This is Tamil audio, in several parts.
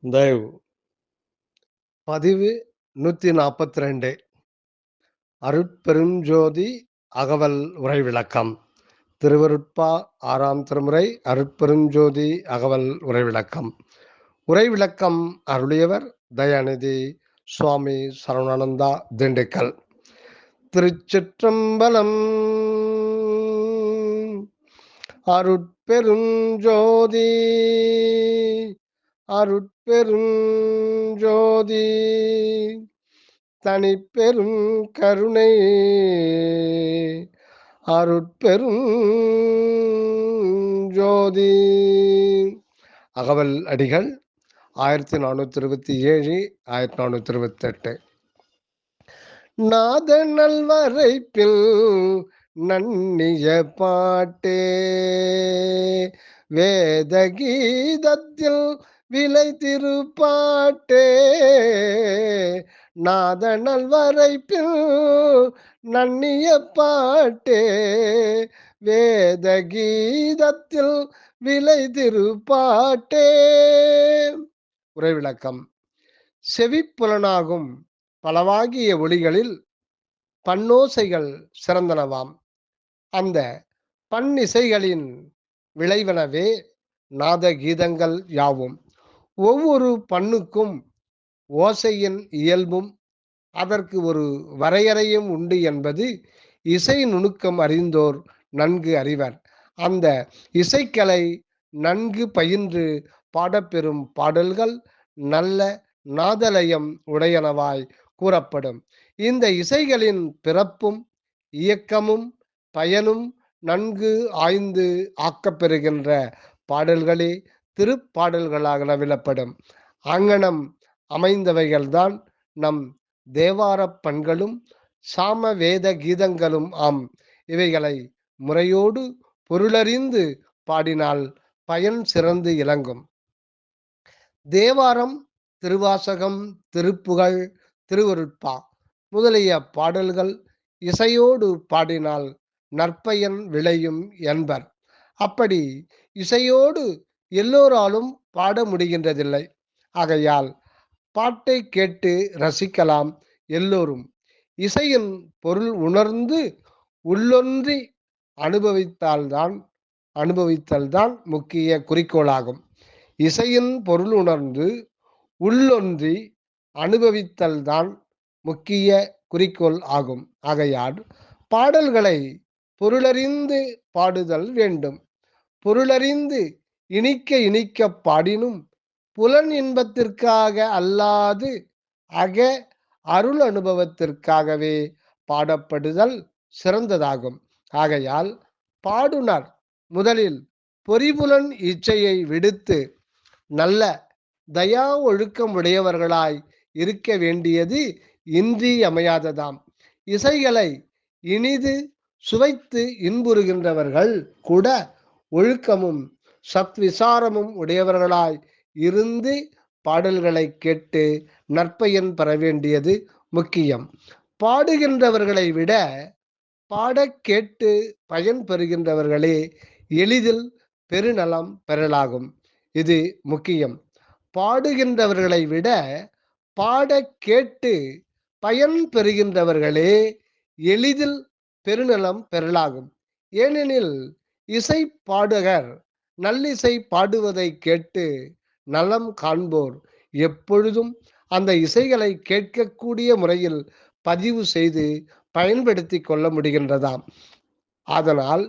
தயவு பதிவு 142 அருட்பெருஞ்சோதி அகவல் உரை விளக்கம். திருவருட்பா 6ஆம் திருமுறை அருட்பெருஞ்சோதி அகவல் உரை விளக்கம். உரை விளக்கம் அருளியவர் தயாநிதி சுவாமி சரவணானந்தா, திண்டுக்கல். திருச்சிற்றம்பலம். அருட்பெருஞ்சோதி அருட்பெருஞ்சோதி தனிப்பெரும் கருணை அருட்பெரும் ஜோதி. அகவல் அடிகள் 1427 1428. நாத நல்வரைப்பில் நன்னிய பாட்டே வேத கீதத்தில் விலை திருப்பாட்டே. நாத நல்வரைப்பில் நன்னிய பாட்டே வேத கீதத்தில் விலை திருப்பாட்டே. உரை விளக்கம். செவிப்புலனாகும் பலவாகிய ஒளிகளில் பன்னோசைகள் சிறந்தனவாம். அந்த பன்னிசைகளின் விளைவனவே நாத கீதங்கள் யாவும். ஒவ்வொரு பண்ணுக்கும் ஓசையின் இயல்பும் அதற்கு ஒரு வரையறையும் உண்டு என்பது இசை நுணுக்கம் அறிந்தோர் நன்கு அறிவர். அந்த இசைக்கலை நன்கு பயின்று பாடப்பெறும் பாடல்கள் நல்ல நாதலயம் உடையனவாய் கூறப்படும். இந்த இசைகளின் பிறப்பும் இயக்கமும் பயனும் நன்கு ஆய்ந்து ஆக்கப்பெறுகின்ற பாடல்களே திருப்பாடல்களாக நவிலப்படும். அங்கனம் அமைந்தவைகள்தான் நம் தேவாரப் பண்களும் சாம வேத கீதங்களும் ஆம். இவைகளை முறையோடு பொருளறிந்து பாடினால் பயன் சிறந்து இலங்கும். தேவாரம், திருவாசகம், திருப்புகழ், திருவருட்பா முதலிய பாடல்கள் இசையோடு பாடினால் நற்பயன் விளையும் என்பர். அப்படி இசையோடு எல்லோராலும் பாட முடிகின்றதில்லை. ஆகையால் பாட்டை கேட்டு ரசிக்கலாம் எல்லோரும். இசையின் பொருள் உணர்ந்து உள்ளொன்றி அனுபவித்தல்தான் முக்கிய குறிக்கோளாகும். இசையின் பொருள் உணர்ந்து உள்ளொன்றி அனுபவித்தல்தான் முக்கிய குறிக்கோள் ஆகும். ஆகையால் பாடல்களை பொருளறிந்து பாடுதல் வேண்டும். பொருளறிந்து இனிக்க இனிக்க பாடினும் புலன் இன்பத்திற்காக அல்லாது அக அருள் அனுபவத்திற்காகவே பாடப்படுதல் சிறந்ததாகும். ஆகையால் பாடுனர் முதலில் பொறிபுலன் இச்சையை விடுத்து நல்ல தயா ஒழுக்கம் உடையவர்களாய் இருக்க வேண்டியது இன்றியமையாததாம். இசைகளை இனிது சுவைத்து இன்புறுகின்றவர்கள் கூட ஒழுக்கமும் சத்விசாரமும் உடையவர்களாய் இருந்து பாடல்களை கேட்டு நற்பயன் பெற வேண்டியது முக்கியம். பாடுகின்றவர்களை விட பாட கேட்டு பயன் பெறுகின்றவர்களே எளிதில் பெருநலம் பெறலாகும். இது முக்கியம். பாடுகின்றவர்களை விட பாட கேட்டு பயன் பெறுகின்றவர்களே எளிதில் பெருநலம் பெறலாகும். ஏனெனில் இசை பாடகர் நல்லிசை பாடுவதை கேட்டு நலம் காண்போர் எப்பொழுதும் அந்த இசைகளை கேட்கக்கூடிய முறையில் பதிவு செய்து பயன்படுத்தி கொள்ள முடிகின்றதாம். அதனால்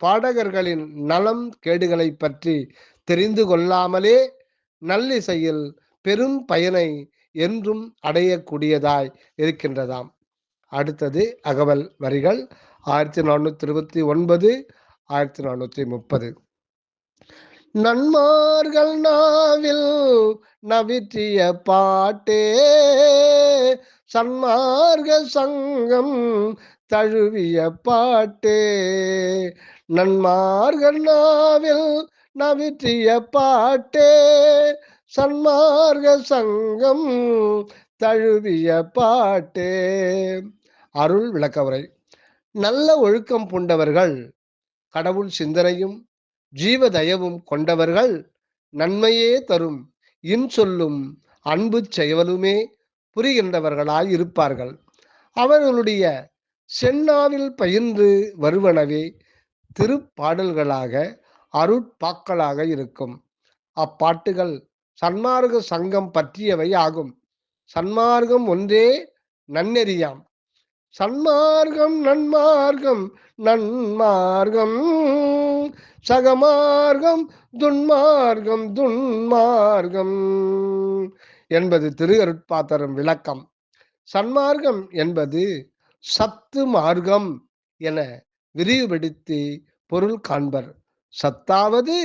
பாடகர்களின் நலம் கேடுகளை பற்றி தெரிந்து கொள்ளாமலே நல்லிசையில் பெரும் பயனை என்றும் அடையக்கூடியதாய் இருக்கின்றதாம். அடுத்தது அகவல் வரிகள் 1429 1430. நன்மார்கள் நாவில் நவிற்றிய பாட்டே சன்மார்க சங்கம் தழுவிய பாட்டே. நன்மார்கள் நாவில் நவிற்றிய பாட்டே சன்மார்க சங்கம் தழுவிய பாட்டே. அருள் விளக்கவுரை. நல்ல ஒழுக்கம் பூண்டவர்கள் கடவுள் சிந்தனையும் ஜீவதயவும் கொண்டவர்கள் நன்மையே தரும் இன்சொல்லும் அன்பு செயலுமே புரிகின்றவர்களாய் இருப்பார்கள். அவர்களுடைய செந்நாவில் பயின்று வருவனவே திருப்பாடல்களாக அருட்பாக்களாக இருக்கும். அப்பாட்டுகள் சன்மார்க்க சங்கம் பற்றியவை ஆகும். சன்மார்க்கம் ஒன்றே நன்னெறியாம். சன்மார்க்கம் நன்மார்க்கம் நன்மார்க்கம், சகமார்க்கம் துன்மார்க்கம் துன்மார்க்கம் என்பது திரு அருட்பாத்தரம் விளக்கம். சன்மார்க்கம் என்பது சத்து மார்க்கம் என விரிவுபடுத்தி பொருள் காண்பர். சத்தாவது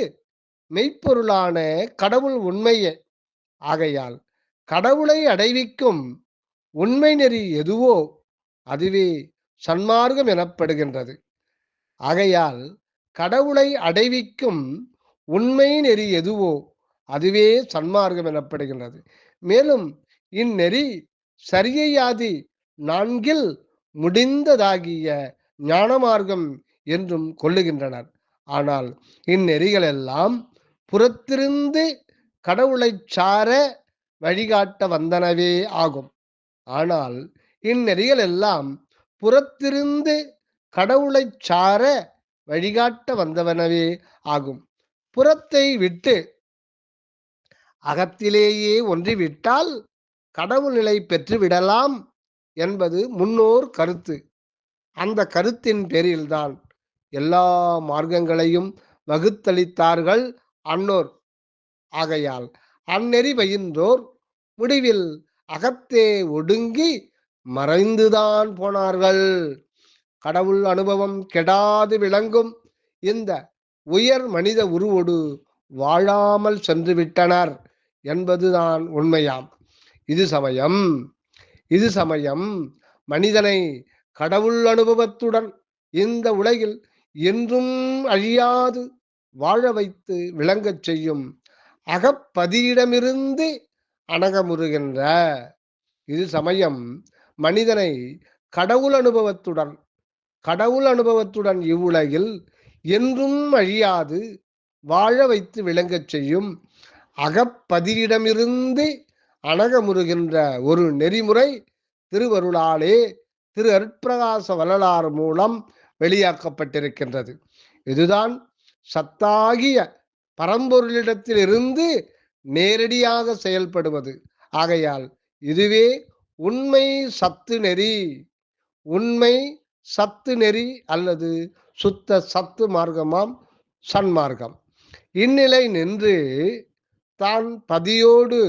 மெய்ப்பொருளான கடவுள் உண்மையே ஆகையால் கடவுளை அடைவிக்கும் உண்மை நெறி எதுவோ அதுவே சன்மார்க்கம் எனப்படுகின்றது. ஆகையால் கடவுளை அடைவிக்கும் உண்மை நெறி எதுவோ அதுவே சன்மார்க்கம் எனப்படுகின்றது. மேலும் இந்நெறி சரியையாதி நான்கில் முடிந்ததாகிய ஞான மார்க்கம் என்றும் கொள்ளுகின்றனர். ஆனால் இந்நெறிகள் எல்லாம் புறத்திருந்து கடவுளை சார வழிகாட்ட வந்தனவே ஆகும். ஆனால் இந்நெறிகள் எல்லாம் புறத்திருந்து கடவுளை சார வழிகாட்ட வந்தவனவே ஆகும். புறத்தை விட்டு அகத்திலேயே ஒன்றிவிட்டால் கடவுள் நிலை பெற்று விடலாம் என்பது முன்னோர் கருத்து. அந்த கருத்தின் பேரில்தான் எல்லா மார்க்கங்களையும் வகுத்தளித்தார்கள் அன்னோர். ஆகையால் அந்நெறி பயின்றோர் முடிவில் அகத்தே ஒடுங்கி மறைந்துதான் போனார்கள். கடவுள் அனுபவம் கெடாது விளங்கும் இந்த உயர் மனித உருவொடு வாழாமல் சென்று விட்டனர் என்பதுதான் உண்மையாம். இது சமயம் மனிதனை கடவுள் அனுபவத்துடன் இந்த உலகில் என்றும் அழியாது வாழ வைத்து விளங்கச் செய்யும் அகப்பதியிடமிருந்து அணகமுறுகின்ற இது சமயம் மனிதனை கடவுள் அனுபவத்துடன் இவ்வுலகில் என்றும் அழியாது வாழ வைத்து விளங்கச் செய்யும் அகப்பதியிடமிருந்து அணகமுறுகின்ற ஒரு நெறிமுறை திருவருளாலே திரு அருட்பிரகாச வள்ளலார் மூலம் வெளியாக்கப்பட்டிருக்கின்றது. இதுதான் சத்தாகிய பரம்பொருளிடத்தில் இருந்து நேரடியாக செயல்படுவது. ஆகையால் இதுவே உண்மை சத்து நெறி அல்லது சுத்த சத்து மார்க்கமாம் சன்மார்க்கம். இந்நிலை நின்று தான் பதியோடு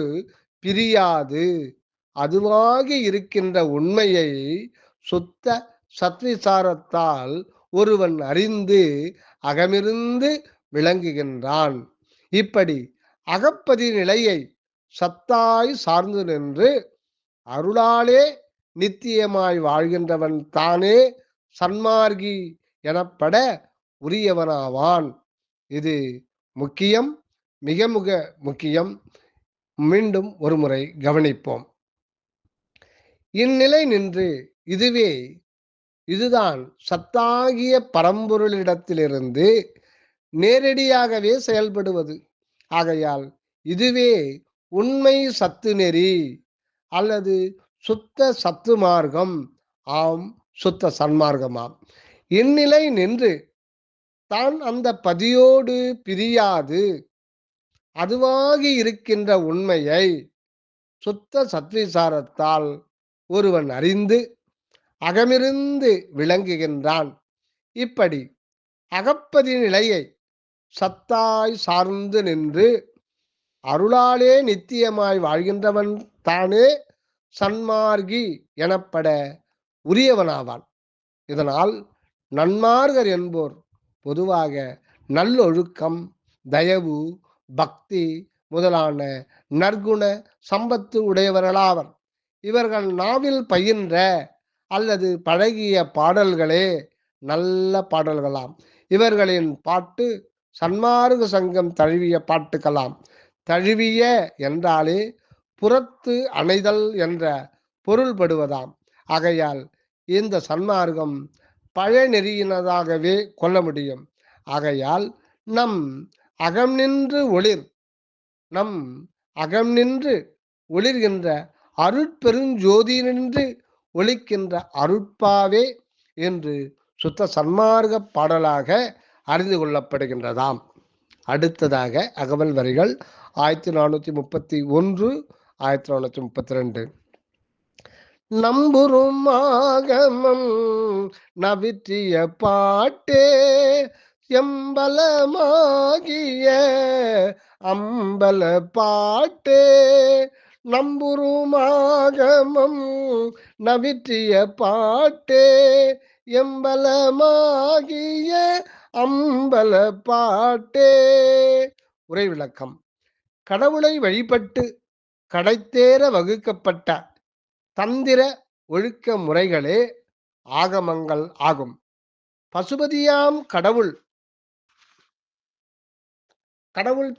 பிரியாது அதுவாகி இருக்கின்ற உண்மையை சுத்த சத்விசாரத்தால் ஒருவன் அறிந்து அகமிருந்து விளங்குகின்றான். இப்படி அகப்பதி நிலையை சத்தாய் சார்ந்து நின்று அருளாலே நித்தியமாய் வாழ்கின்றவன் தானே சன்மார்கி எனப்பட உரியவனாவான். இது முக்கியம், மிக முக்கியம். மீண்டும் ஒருமுறை கவனிப்போம். இந்நிலை நின்று இதுதான் சத்தாகிய பரம்பொருளிடத்திலிருந்து நேரடியாகவே செயல்படுவது. ஆகையால் இதுவே உண்மை சத்து நெறி அல்லது சுத்த சத்து மார்க்கம் ஆம், சுத்த சன்மார்க்கமாம். இந்நிலை நின்று தான் அந்த பதியோடு பிரியாது அதுவாகி இருக்கின்ற உண்மையை சுத்த சத்விசாரத்தால் ஒருவன் அறிந்து அகமிருந்து விளங்குகின்றான். இப்படி அகப்பதி நிலையை சத்தாய் சார்ந்து நின்று அருளாலே நித்தியமாய் வாழ்கின்றவன் தானே சன்மார்கி எனப்பட உரியவனாவான். இதனால் நன்மார்கர் என்போர் பொதுவாக நல்லொழுக்கம், தயவு, பக்தி முதலான நற்குண சம்பத்து உடையவர்களாவர். இவர்கள் நாவில் பயின்ற அல்லது பழகிய பாடல்களே நல்ல பாடல்களாம். இவர்களின் பாட்டு சன்மார்க்க சங்கம் தழுவிய பாட்டுக்களாம். தழுவிய என்றாலே புறத்து அணைதல் என்ற பொருள்படுவதாம். ஆகையால் இந்த சன்மார்க்கம் பழைய நெறியினதாகவே கொள்ள முடியும். ஆகையால் நம் அகம் நின்று ஒளிர், நம் அகம் நின்று ஒளிர்கின்ற அருட்பெருஞ்சோதி நின்று ஒளிக்கின்ற அருட்பாவே என்று சுத்த சன்மார்க்க பாடலாக அறிந்து கொள்ளப்படுகின்றதாம். அடுத்ததாக அகவல் வரிகள் 1431, 1432. நம்புறும் ஆகமம் நவிற்றிய பாட்டே எம்பலமாகிய அம்பல பாட்டே. நம்புறும் ஆகமம் நவிற்றிய பாட்டே எம்பலமாகிய அம்பல பாட்டே. உரை விளக்கம். கடவுளை வழிபட்டு கடைத்தேற வகுக்கப்பட்ட தந்திர ஒழுக்க முறைகளே ஆகமங்கள் ஆகும். பசுபதியாம் கடவுள்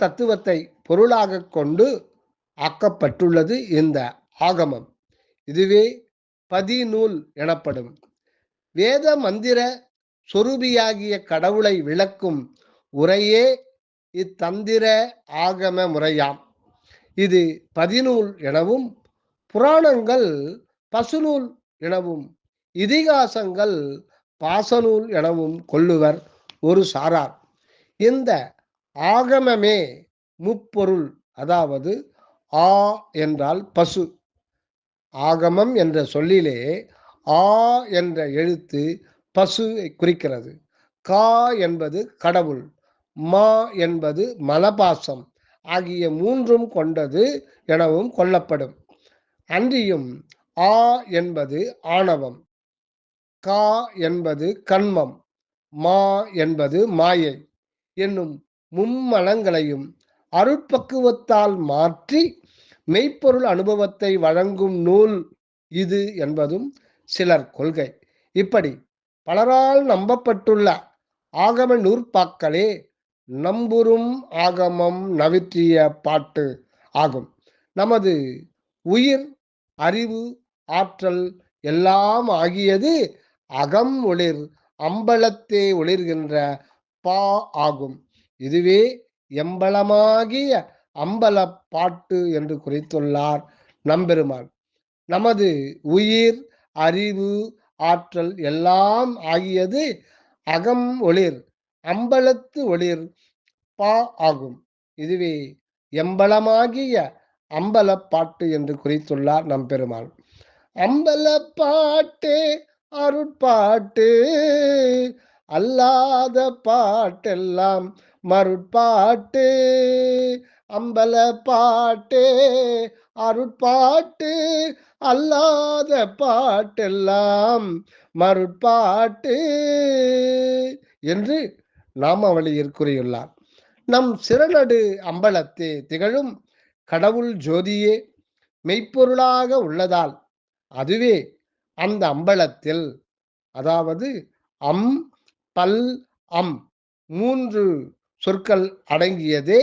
தத்துவத்தை பொருளாக கொண்டு ஆக்கப்பட்டுள்ளது இந்த ஆகமம். இதுவே பதிநூல் எனப்படும். வேத மந்திர சொரூபியாகிய கடவுளை விளக்கும் உரையே இத்தந்திர ஆகம முறையாம். இது பதிநூல் எனவும், புராணங்கள் பசுநூல் எனவும், இதிகாசங்கள் பாசநூல் எனவும் கொள்ளுவர் ஒரு சாரார். இந்த ஆகமமே முப்பொருள், அதாவது ஆ என்றால் பசு. ஆகமம் என்ற சொல்லிலே ஆ என்ற எழுத்து பசுவை குறிக்கிறது. கா என்பது கடவுள், மா என்பது மலபாசம் ஆகிய மூன்றும் கொண்டது எனவும் கொள்ளப்படும். அன்றியும் ஆ என்பது ஆணவம், கா என்பது கண்மம், மா என்பது மாயை என்னும் மும்மலங்களையும் அருட்பக்குவத்தால் மாற்றி மெய்ப்பொருள் அனுபவத்தை வழங்கும் நூல் இது என்பதும் சிலர் கொள்கை. இப்படி பலரால் நம்பப்பட்டுள்ள ஆகம நூற்பாக்களே நம்புறும் ஆகமம் நவிற்றிய பாட்டு ஆகும். நமது உயிர், அறிவு, ஆற்றல் எல்லாம் ஆகியது அகம் ஒளிர் அம்பலத்தே ஒளிர்கின்ற பா ஆகும். இதுவே எம்பலமாகிய அம்பல பாட்டு என்று குறித்துள்ளார் நம்பெருமான். நமது உயிர், அறிவு, ஆற்றல் எல்லாம் ஆகியது அகம் ஒளிர் அம்பலத்து ஒளிர் பா ஆகும். இதுவே எம்பலமாகிய அம்பல பாட்டு என்று குறித்துள்ளார் நம்பெருமான். அம்பல பாட்டே அருட்பாட்டு, அல்லாத பாட்டெல்லாம் மருட்பாட்டு. அம்பல பாட்டே அருட்பாட்டு, அல்லாத பாட்டெல்லாம் மருட்பாட்டு என்று நாமாவளியில் கூறியுள்ளார். நம் சிறநடு அம்பலத்தே திகழும் கடவுள் ஜோதியே மெய்ப்பொருளாக உள்ளதால் அதுவே அந்த அம்பலத்தில், அதாவது அம், பல், அம் மூன்று சொற்கள் அடங்கியதே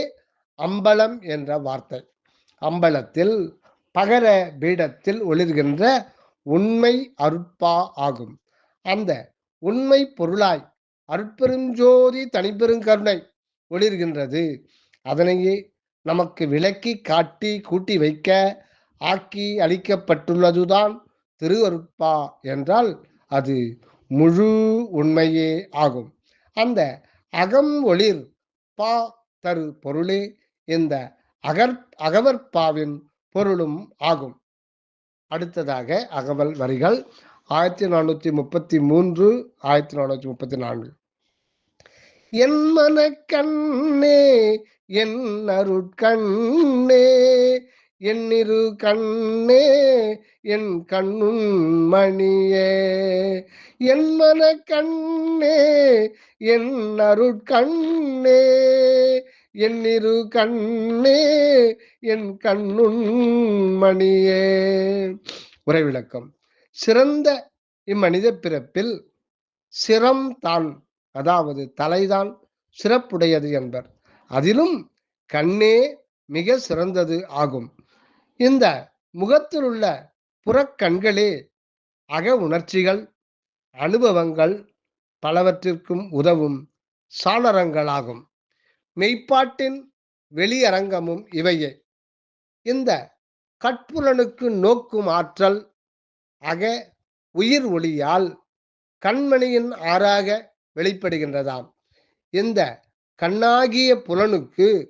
அம்பலம் என்ற வார்த்தை. அம்பலத்தில் பகர பீடத்தில் ஒளிர்கின்ற உண்மை அருட்பா ஆகும். அந்த உண்மை பொருளாய் அருட்பெருஞ்சோதி தனிப்பெருங்கருணை ஒளிர்கின்றது. அதனையே நமக்கு விளக்கி காட்டி கூட்டி வைக்க ஆக்கி அளிக்கப்பட்டுள்ளதுதான் திருவருட்பா என்றால் அது முழு உண்மையே ஆகும். அந்த அகம் ஒளிர் பா தரு பொருளே இந்த அகவற்பாவின் பொருளும் ஆகும். அடுத்ததாக அகவல் வரிகள் 1433, 1434. என் மனக்கண்ணே என் அருட்கண்ணே என்னிரு கண்ணே என் கண்ணுன் மணியே. என் மனக்கண்ணே என் அருட்கண்ணே என்னிரு கண்ணே என் கண்ணுன் மணியே. உரை விளக்கம். சிறந்த இம்மனித பிறப்பில் சிரம் தான், அதாவது தலைதான் சிறப்புடையது என்பர். அதிலும் கண்ணே மிக சிறந்தது ஆகும். இந்த முகத்தில் உள்ள புறக்கண்களே அக உணர்ச்சிகள், அனுபவங்கள் பலவற்றிற்கும் உதவும் சாளரங்களாகும். மெய்ப்பாட்டின் வெளியரங்கமும் இவையே. இந்த கட்புலனுக்கு நோக்கும் ஆற்றல் அக உயிர் ஒளியால் கண்மணியின் ஆறாக வெளிப்படுகின்றதாம். இந்த கண்ணாகிய புலனுக்கு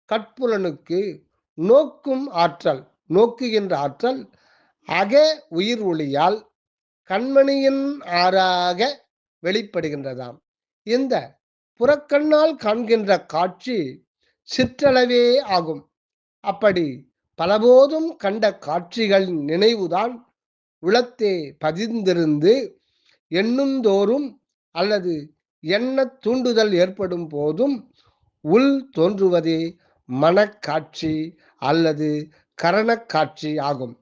கட்புலனுக்கு நோக்கும் ஆற்றல், நோக்குகின்ற ஆற்றல் அக உயிர் ஒளியால் கண்மணியின் ஆறாக வெளிப்படுகின்றதாம். இந்த புறக்கண்ணால் காண்கின்ற காட்சி சிற்றளவே ஆகும். அப்படி பலபோதும் கண்ட காட்சிகளின் நினைவுதான் உளத்தே பதிந்திருந்து எண்ணுந்தோறும் அல்லது எண்ண தூண்டுதல் ஏற்படும் போதும் உள் தோன்றுவதே மனக்காட்சி அல்லது கரணக்காட்சி ஆகும்.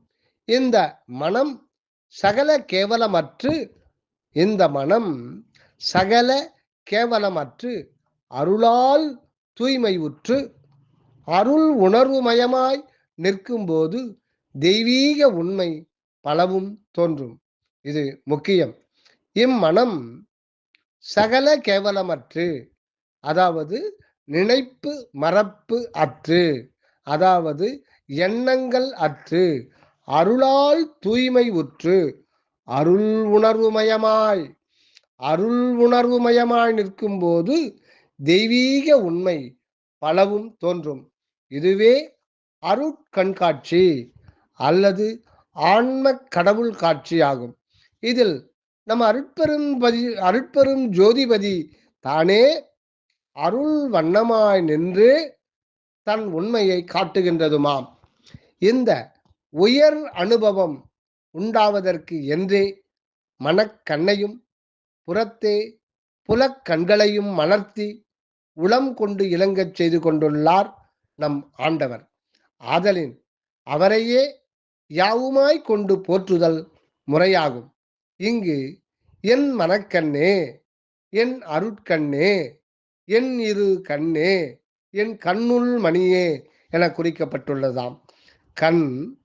இந்த மனம் சகல கேவலமற்று இந்த மனம் சகல கேவலமற்று அருளால் தூய்மை உற்று அருள் உணர்வுமயமாய் நிற்கும்போது தெய்வீக உண்மை பலவும் தோன்றும். இது முக்கியம். இம்மனம் சகல கேவலமற்று, அதாவது நினைப்பு மறப்பு அற்று, அதாவது எண்ணங்கள் அற்று அருளால் தூய்மை உற்று அருள் உணர்வுமயமாய் நிற்கும்போது தெய்வீக உண்மை பலவும் தோன்றும். இதுவே அருட்கண்காட்சி அல்லது ஆன்ம கடவுள் காட்சி ஆகும். இதில் நம் அருட்பெரும் ஜோதிபதி தானே அருள் வண்ணமாய் நின்று தன் உண்மையை காட்டுகின்றதுமாம். இந்த உயர் அனுபவம் உண்டாவதற்கு என்றே மனக்கண்ணையும் புறத்தே புலக்கண்களையும் மலர்த்தி உளம் கொண்டு இலங்கச் செய்து கொண்டுள்ளார் நம் ஆண்டவர். ஆதலின் அவரையே யாவுமாய் கொண்டு போற்றுதல் முறையாகும். இங்கு என் மனக்கண்ணே, என் அருட்கண்ணே, என் இரு கண்ணே, என் கண்ணுள் மணியே என குறிக்கப்பட்டுள்ளதாம். கண்,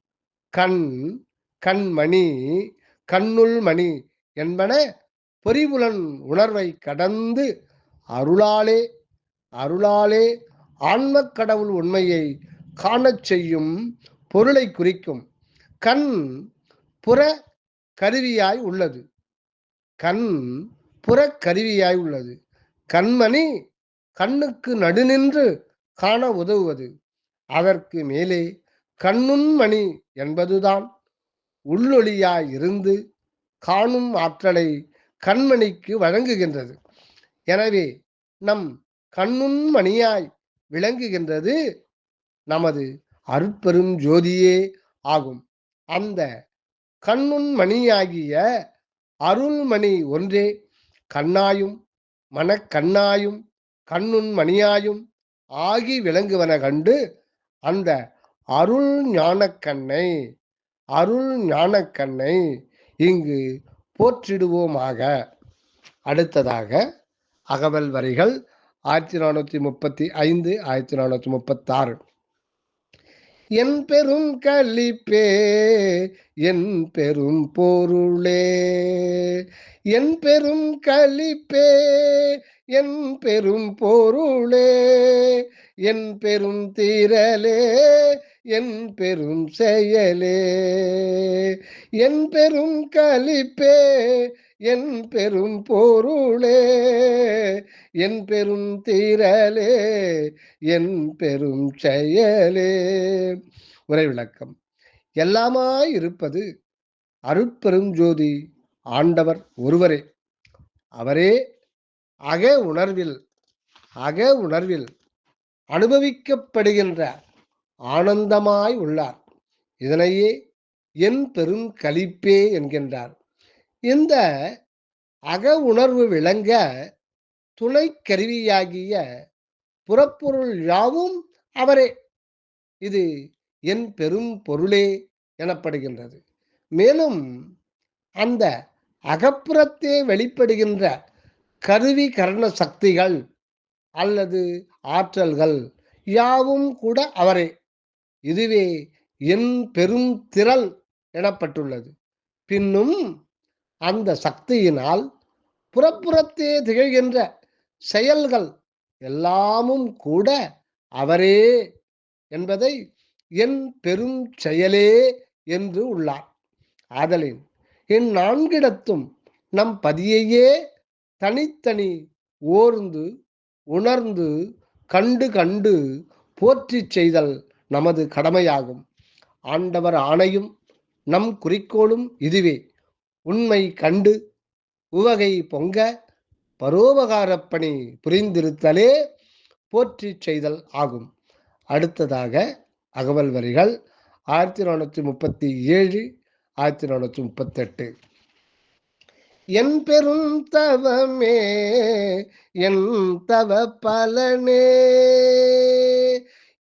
கண், கண்மணி, கண்ணுள் மணி என்பன பொறிபுலன் உணர்வை கடந்து அருளாலே ஆன்மக் கடவுள் உண்மையை காணச் செய்யும் பொருளை குறிக்கும். கண் புற கருவியாய் உள்ளது. கண் புற கருவியாய் உள்ளது. கண்மணி கண்ணுக்கு நடுநின்று காண உதவுவது. அதற்கு மேலே கண்ணுண்மணி என்பதுதான் உள்ளொளியாய் இருந்து காணும் ஆற்றலை கண்மணிக்கு வழங்குகின்றது. எனவே நம் கண்ணுண்மணியாய் விளங்குகின்றது நமது அருட்பெரும் ஜோதியே ஆகும். அந்த கண்ணுண்மணியாகிய அருள்மணி ஒன்றே கண்ணாயும் மனக்கண்ணாயும் கண்ணுண்மணியாயும் ஆகி விளங்குவன கண்டு அந்த அருள் ஞானக்கண்ணை இங்கு போற்றிடுவோமாக. அடுத்ததாக அகவல் வரிகள் 1435 1436. என் பெரும் களிப்பே என் பெரும் பொருளே, என் பெரும் களிப்பே என் பெரும் பொருளே, என் பெரும் திரளே என் பெரும் செயலே, என் பெரும் களிப்பே என் பெரும் பொருளே, என் பெரும் திரளே என் பெரும் செயலே. உரை விளக்கம். எல்லாமாய் இருப்பது அருட்பெரும் ஜோதி ஆண்டவர் ஒருவரே. அவரே அக உணர்வில் அனுபவிக்கப்படுகின்ற ஆனந்தமாய் உள்ளார். இதனையே என் பெரும் களிப்பே என்கின்றார். இந்த அக உணர்வு விளங்க துணை கருவியாகிய புறப்பொருள் யாவும் அவரே. இது என் பெரும் பொருளே எனப்படுகின்றது. மேலும் அந்த அகப்புறத்தே வெளிப்படுகின்ற கருவி கரண சக்திகள் அல்லது ஆற்றல்கள் யாவும் கூட அவரே. இதுவே என் பெரும் திரள் எனப்பட்டுள்ளது. பின்னும் அந்த சக்தியினால் புறப்புறத்தே திகழ்கின்ற செயல்கள் எல்லாமும் கூட அவரே என்பதை என் பெரும் செயலே என்று உள்ளார். ஆதலின் இந்நான்கிடத்தும் நம் பதியையே தனித்தனி ஓர்ந்து உணர்ந்து கண்டு கண்டு போற்றி செய்தல் நமது கடமையாகும். ஆண்டவர் ஆணையும் நம் குறிக்கோளும் இதுவே. உண்மை கண்டு உவகை பொங்க பரோபகாரப் பணி புரிந்திருத்தலே போற்றி செய்தல் ஆகும். அடுத்ததாக அகவல் வரிகள் 1437 1438. என் பெரும் தவமே என் தவ பலனே,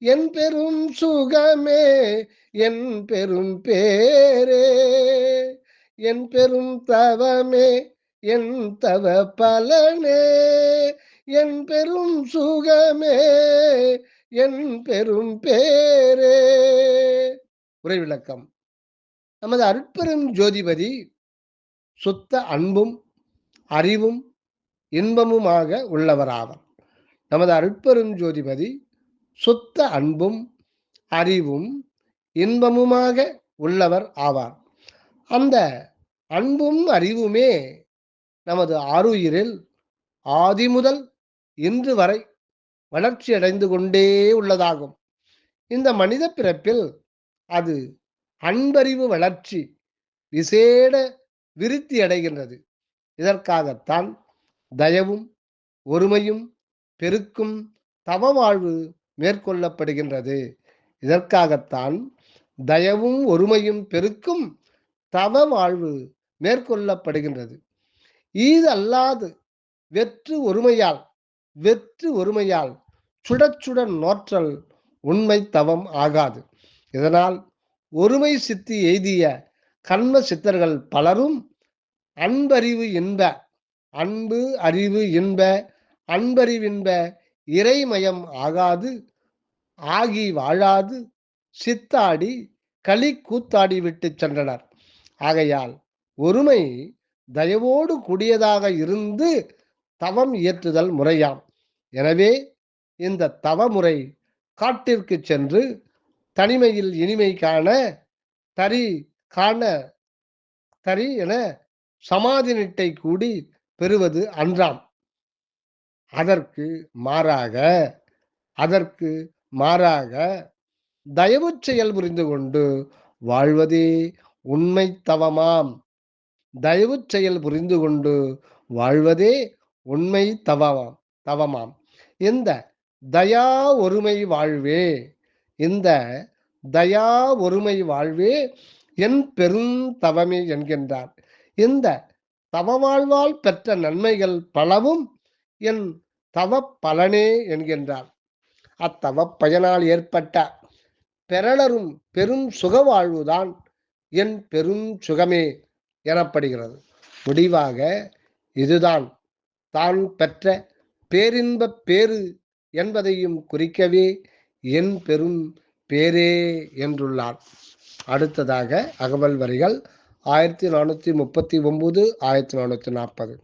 என் பெரும் சுகமே என் பெரும் பேரே, என் பெரும் தவமே என் தவ பலனே, என் பெரும் சுகமே என் பெரும் பேரே. உரை விளக்கம். நமது அருட்பெரும் ஜோதிபதி சுத்த அன்பும் அறிவும் இன்பமுமாக உள்ளவராவார். நமது அருட்பெரும் ஜோதிபதி சுத்த அன்பும் அறிவும் இன்பமுமாக உள்ளவர் ஆவார். அந்த அன்பும் அறிவுமே நமது ஆருயிரில் ஆதி முதல் இன்று வரை வளர்ச்சி அடைந்து கொண்டே உள்ளதாகும். இந்த மனித பிறப்பில் அது அன்பறிவு வளர்ச்சி விசேட விருத்தி அடைகின்றது. இதற்காகத்தான் தயவும் ஒருமையும் பெருக்கும் தவ வாழ்வு மேற்கொள்ளப்படுகின்றது. இதற்காகத்தான் தயவும் ஒருமையும் பெருக்கும் தவ வாழ்வு மேற்கொள்ளப்படுகின்றது. இது அல்லாது வெற்று ஒருமையால் சுடச்சுட நோற்றல் உண்மை தவம் ஆகாது. இதனால் ஒருமை சித்தி எய்திய கண்ம சித்தர்கள் பலரும் அன்பறிவு இன்ப அன்பு அறிவு இன்ப அன்பறிவின்ப இறைமயம் ஆகாது ஆகி வாழாது சித்தாடி களி கூத்தாடி விட்டு சென்றனர். ஆகையால் ஒருமை தயவோடு கூடியதாக இருந்து தவம் இயற்றுதல் முறையாம். எனவே இந்த தவமுறை காட்டிற்கு சென்று தனிமையில் இனிமை காண தரி என சமாதி நிட்டை கூடி பெறுவது அன்றாம். அதற்கு மாறாக தயவு செயல் புரிந்து கொண்டு வாழ்வதே உண்மை தவமாம். தயவு செயல் புரிந்து கொண்டு வாழ்வதே உண்மை தவமாம். இந்த தயா ஒருமை வாழ்வே என் பெரும் தவமே என்கின்றார். இந்த தவ வாழ்வால் பெற்ற நன்மைகள் பலவும் என் தவ பலனே என்கின்றார். அத்தவ பயனால் ஏற்பட்ட பெறலரும் பெரும் சுக வாழ்வுதான் என் பெரும் சுகமே எனப்படுகிறது. முடிவாக இதுதான் தான் பெற்ற பேரின்ப பேறு என்பதையும் குறிக்கவே என் பெரும் பேரே என்றுள்ளார். அடுத்ததாக அகவல் வரிகள் 1439 1440.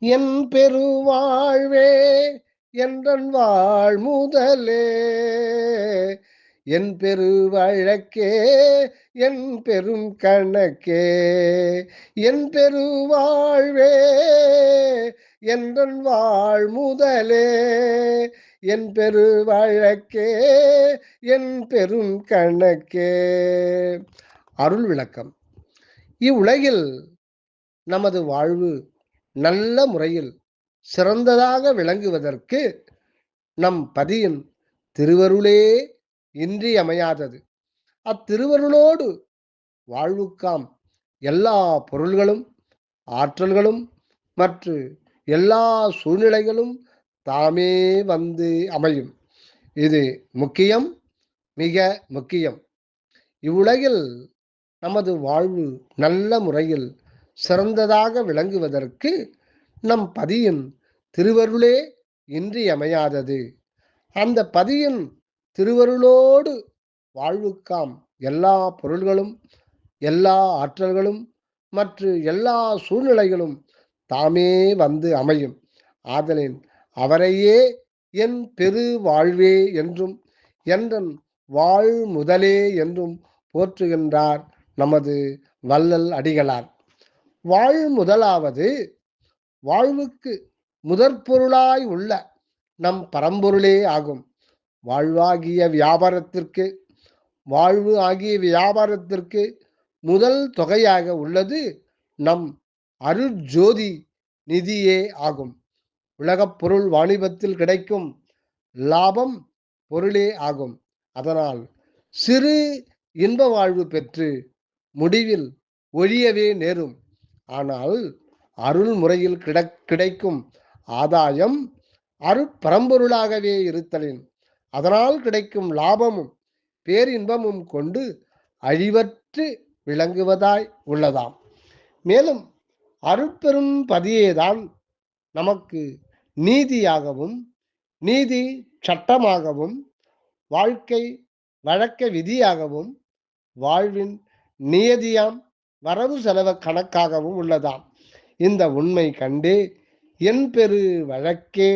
என் பெருவாழ்வே என்றன் வாழ் முதலே, என் பெரு வழக்கே என் பெரும் கணக்கே, என் பெருவாழ்வே என்றன் வாழ் முதலே, என் பெரு வழக்கே என் பெரும் கணக்கே. அருள் விளக்கம். இவ்வுலகில் நமது வாழ்வு நல்ல முறையில் சிறந்ததாக விளங்குவதற்கு நம் பதியின் திருவருளே இன்றியமையாதது. அத்திருவருளோடு வாழ்வுக்காம் எல்லா பொருள்களும் ஆற்றல்களும் மற்ற எல்லா சூழ்நிலைகளும் தாமே வந்து அமையும். இது முக்கியம், மிக முக்கியம். இவ்வுலகில் நமது வாழ்வு நல்ல முறையில் சிறந்ததாக விளங்குவதற்கு நம் பதியின் திருவருளே இன்றியமையாதது. அந்த பதியின் திருவருளோடு வாழ்வுக்காம் எல்லா பொருள்களும் எல்லா ஆற்றல்களும் மற்ற எல்லா சூழ்நிலைகளும் தாமே வந்து அமையும். ஆதலின் அவரையே என் பெரு வாழ்வே என்றும் என்றன் வாழ் முதலே என்றும் போற்றுகின்றார் நமது வள்ளல் அடிகளார். வாழ் முதலாவது வாழ்வுக்கு முதற்பொருளாய் உள்ள நம் பரம்பொருளே ஆகும். வாழ்வு ஆகிய வியாபாரத்திற்கு முதல் தொகையாக உள்ளது நம் அருட்ஜோதி நிதியே ஆகும். உலகப் பொருள் வாணிபத்தில் கிடைக்கும் லாபம் பொருளே ஆகும். அதனால் சிறு இன்ப வாழ்வு பெற்று முடிவில் ஒழியவே நேரும். ஆனால் அருள் முறையில் கிடைக்கும் ஆதாயம் அருட்பரம்பொருளாகவே இருத்தலின் அதனால் கிடைக்கும் லாபமும் பேரின்பமும் கொண்டு அழிவற்று விளங்குவதாய் உள்ளதாம். மேலும் அருட்பெரும் பதியேதான் நமக்கு நீதியாகவும் நீதி சட்டமாகவும் வாழ்க்கை வழக்க விதியாகவும் வாழ்வின் நியதியாம் வரவு செலவு கணக்காகவும் உள்ளதாம். இந்த உண்மை கண்டே என் பெரு வழக்கே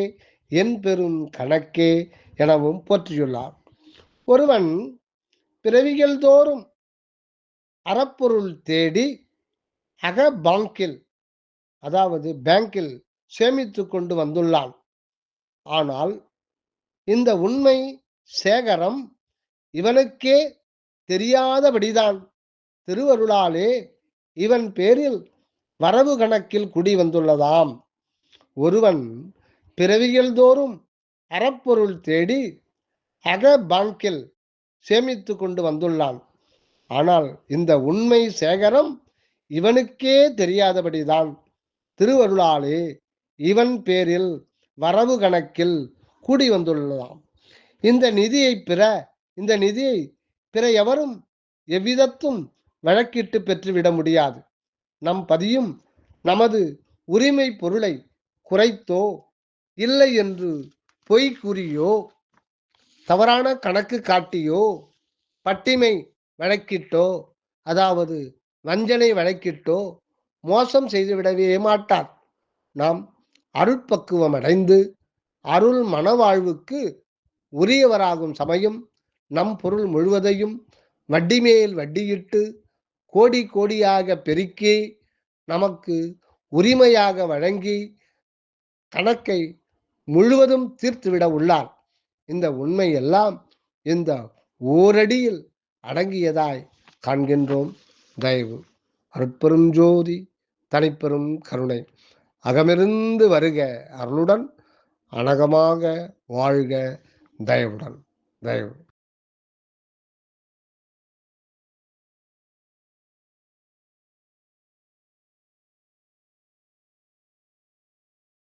என் பெரும் கணக்கே எனவும் போற்றியுள்ளார். ஒருவன் பிறவிகள் தோறும் அறப்பொருள் தேடி அகபாங்கில் அதாவது பேங்கில் சேமித்து கொண்டு வந்துள்ளான். ஆனால் இந்த உண்மை சேகரம் இவனுக்கே தெரியாதபடிதான் திருவருளாலே இவன் பேரில் வரவு கணக்கில் குடி வந்துள்ளதாம். ஒருவன் பிறவிகள் தோறும் அறப்பொருள் தேடி அகபாங்கில் சேமித்து கொண்டு வந்துள்ளான். ஆனால் இந்த உண்மை சேகரம் இவனுக்கே தெரியாதபடிதான் திருவருளாலே இவன் பேரில் வரவு கணக்கில் கூடி வந்துள்ளதாம். இந்த நிதியை பிற எவரும் எவ்விதத்தும் வழக்கிட்டு பெற்றுவிட முடியாது. நம் பதியும் நமது உரிமை பொருளை குறைத்தோ இல்லை என்று பொய் கூறியோ தவறான கணக்கு காட்டியோ பட்டிமை வழக்கிட்டோ அதாவது வஞ்சனை வழக்கிட்டோ மோசம் செய்துவிடவே மாட்டார். நாம் அருட்பக்குவம் அடைந்து அருள் மனவாழ்வுக்கு உரியவராகும் சமயம் நம் பொருள் முழுவதையும் வட்டி மேல் வட்டியிட்டு கோடி கோடியாக பெருக்கி நமக்கு உரிமையாக வழங்கி கணக்கை முழுவதும் தீர்த்துவிட உள்ளார். இந்த உண்மை எல்லாம் இந்த ஓரடியில் அடங்கியதாய் காண்கின்றோம். தயவு அருட்பெரும் ஜோதி தனிப்பெரும் கருணை அகமிருந்து வருக அருளுடன் அனகமாக வாழ்க தயவுடன். தயவு.